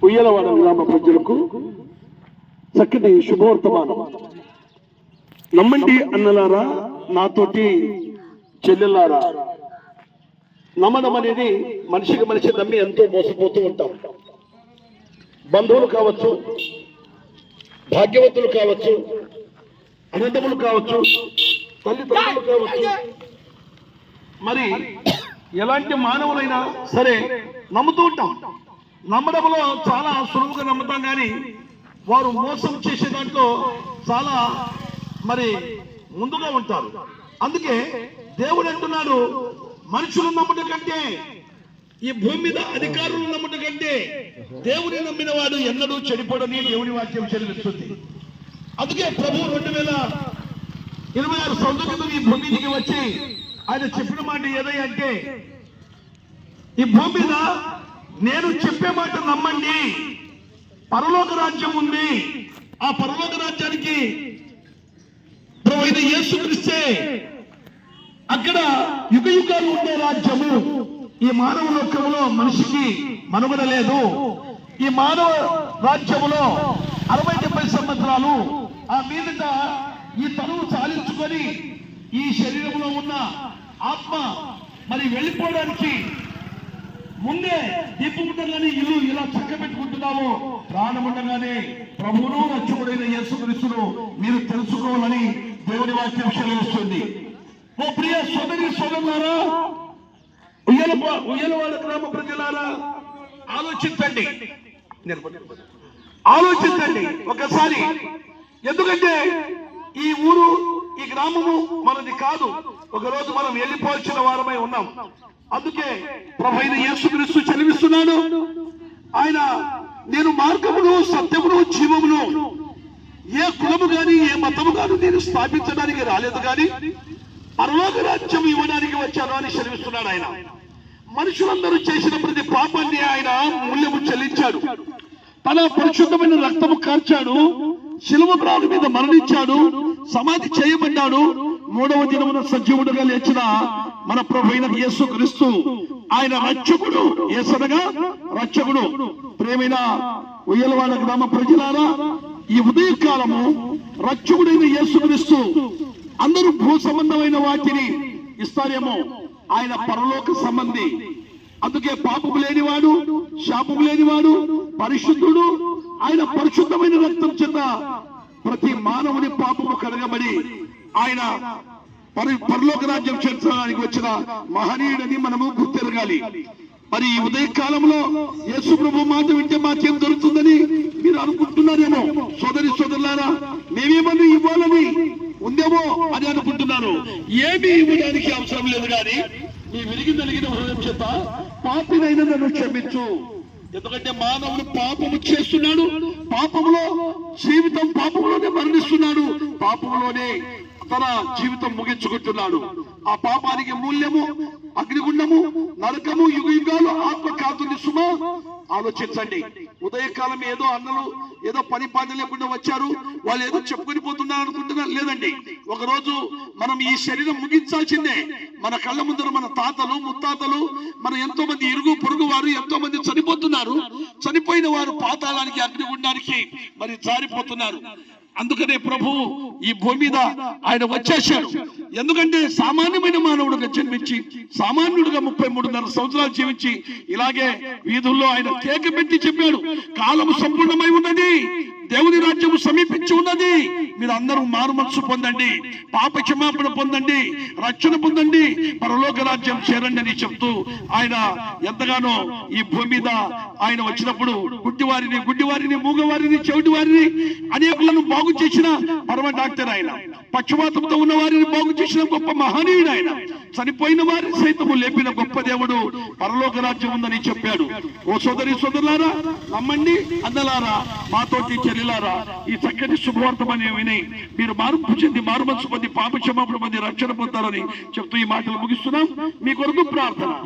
ఉయ్యలవాడ గ్రామ ప్రజలకు చక్కటి శుభవర్తమానం. నమ్మండి అన్నలారా, నాతోటి చెల్లెలారా. నమ్మడం అనేది మనిషికి మనిషి నమ్మి ఎంతో మోసపోతూ ఉంటాం. బంధువులు కావచ్చు, భాగ్యవంతులు కావచ్చు, అనంతములు కావచ్చు, తల్లిదండ్రులు కావచ్చు, మరి ఎలాంటి మానవులైనా సరే నమ్ముతూ ఉంటాం. నమ్మడంలో చాలా సులువుగా నమ్ముతాం, కానీ వారు మోసం చేసే దాంట్లో చాలా మరి ముందుగా ఉంటారు. అందుకే దేవుడు అంటున్నాడు, మనుషులు నమ్మటం కంటే, ఈ భూమి మీద అధికారులు నమ్మటం కంటే దేవుని నమ్మిన వాడు ఎన్నడూ చెడిపోడని దేవుని వాక్యం చెల్లిస్తుంది. అందుకే ప్రభు 2026 సంవత్సరం క్రితం ఈ భూమి మీదకి వచ్చి ఆయన చెప్పిన మాట ఏదంటే, ఈ భూమి మీద నేను చెప్పే మాట నమ్మండి, పరలోక రాజ్యం ఉంది, ఆ పరలోక రాజ్యానికి ప్రభువైన యేసుక్రీస్తే అక్కడ యుగ యుగాలు ఉండే రాజ్యము. ఈ మానవ లోకంలో మనిషికి మనుగడ లేదు. ఈ మానవ రాజ్యములో 60-70 సంవత్సరాలు ఆ మీదట ఈ తనువు చాలించుకొని ఈ శరీరంలో ఉన్న ఆత్మ మరి వెళ్ళిపోవడానికి ముందే దీపముండగానే ఇల్లు ఇలా చక్క పెట్టుకుంటున్నాము. ప్రాణముండగానే ప్రభువును రక్షకుడైన యేసుక్రీస్తును మీరు తెలుసుకోవాలని దేవుని వాక్యం సెలవిస్తుంది. ఓ ప్రియ సోదరి సోదరులారా, ఉయ్యలవాడ గ్రామ ప్రజలారా, ఆలోచించండి ఒకసారి. ఎందుకంటే ఈ ఊరు, ఈ గ్రామము మనది కాదు. ఒకరోజు మనం వెళ్ళిపోవాల్సిన వారమై ఉన్నాం. అందుకే ప్రభువైన యేసుక్రీస్తు చదివిస్తున్నాడు, ఆయన నేను మార్గమును, సత్యమును, జీవమును, ఏ కులము గాని ఏ మతము గాని నేను స్థాపించడానికి రాలేదు, కానీ పరలోక రాజ్యం ఇవ్వడానికి వచ్చాను అని చదివిస్తున్నాడు. ఆయన మనుషులందరూ చేసిన ప్రతి పాపాన్ని ఆయన మూల్యము చెల్లించాడు. తన పరిశుద్ధమైన రక్తము కార్చాడు, శిలువ మ్రాను మీద మరణించాడు, సమాధి చేయబడ్డాడు. 3వ దినమున సజీవుడుగా లేచిన మన ప్రభువైన యేసుక్రీస్తు ఆయన రక్షకుడు. యేసనగా రక్షకుడు. ప్రేమైన ఉయ్యలవాడ గ్రామ ప్రజలారా, ఈ ఉదయకాలము రక్షకుడైన యేసుక్రీస్తు అందరూ భూ సంబంధమైన వాటిని ఇస్తారేమో, ఆయన పరలోక సంబంధి. అందుకే పాపము లేనివాడు, శాపము లేనివాడు, పరిశుద్ధుడు. ఆయన పరిశుద్ధమైన రక్తం చేత ప్రతి మానవుని పాపము కడగబడి ఆయన పరలోక రాజ్యం చేర్చడానికి వచ్చిన మహనీయుడని మనము గుర్తెరగాలి. మరి ఈ ఉదయ కాలంలో యేసు ప్రభు మాట వింటే మాకేం దొరుకుతుందని మీరు అనుకుంటున్నారేమో. సోదరి సోదరులారా, మేమేమని ఇవ్వాలని ఉందేమో అని అనుకుంటున్నారు. ఏమీ ఇవ్వడానికి అవసరం లేదు, కానీ నీ విరిగి నలిగిన హృదయం చేత పాపినైనా నన్ను క్షమించు. ఎందుకంటే మానవుడు పాపము చేస్తున్నాడు, పాపములో జీవితం, పాపంలోనే మరణిస్తున్నాడు, పాపంలోనే తన జీవితం ముగించుకుంటున్నాడు. ఆ పాపానికి మూల్యము అగ్నిగుండము, నరకము, యుగ యుగాలు ఆత్మ కాతుంది. సుమా, ఆలోచించండి. ఉదయకాలం ఏదో అన్నలు ఏదో పని పాట లేకుండా వచ్చారు, వాళ్ళు ఏదో చెప్పుకొని పోతున్నారు అనుకుంటున్నారు. లేదండి, ఒకరోజు మనం ఈ శరీరం ముగించాల్సిందే. మన కళ్ళ ముందర మన తాతలు, ముత్తాతలు, మన ఎంతో మంది ఇరుగు పొరుగు వారు ఎంతో మంది చనిపోతున్నారు. చనిపోయిన వారు పాతాళానికి, అగ్నిగుండానికి మరి జారిపోతున్నారు. అందుకనే ప్రభు ఈ భూమి మీద ఆయన వచ్చేశాడు. ఎందుకంటే సామాన్యమైన మానవుడుగా జన్మించి సామాన్యుడుగా 33.5 సంవత్సరాలు జీవించి ఇలాగే వీధుల్లో ఆయన కేక పెట్టి చెప్పాడు, కాలము సంపూర్ణమై ఉన్నది, దేవుని రాజ్యము సమీపించి ఉన్నది, మీరు అందరూ మారు మనసు పొందండి, పాప క్షమాపణ పొందండి, రక్షణ పొందండి, పరలోక రాజ్యం చేరండి అని చెప్తూ ఆయన ఎంతగానో ఈ భూమి మీద ఆయన వచ్చినప్పుడు గుడ్డివారిని, మూగవారిని, చెవిటి వారిని అనేకులను బాగు చేసిన పరమ డాక్టర్ ఆయన. పక్షవాతంతో ఉన్న వారిని బాగు చేసిన గొప్ప మహనీయుడు ఆయన. చనిపోయిన వారిని సైతము లేపిన గొప్ప దేవుడు. పరలోక రాజ్యం ఉందని చెప్పాడు. ఓ సోదరి సోదరులారా, నమ్మండి అన్నలారా, మాతోటి చెల్లిలారా, ఈ చక్కటి శుభవార్తమని విని మీరు మార్పు చెంది, మారు మనసు పొంది, పాప క్షమాపణ పొంది రక్షణ పొందాలని చెప్తూ ఈ మాటలు ముగిస్తున్నాం. మీ కొరకు ప్రార్థన.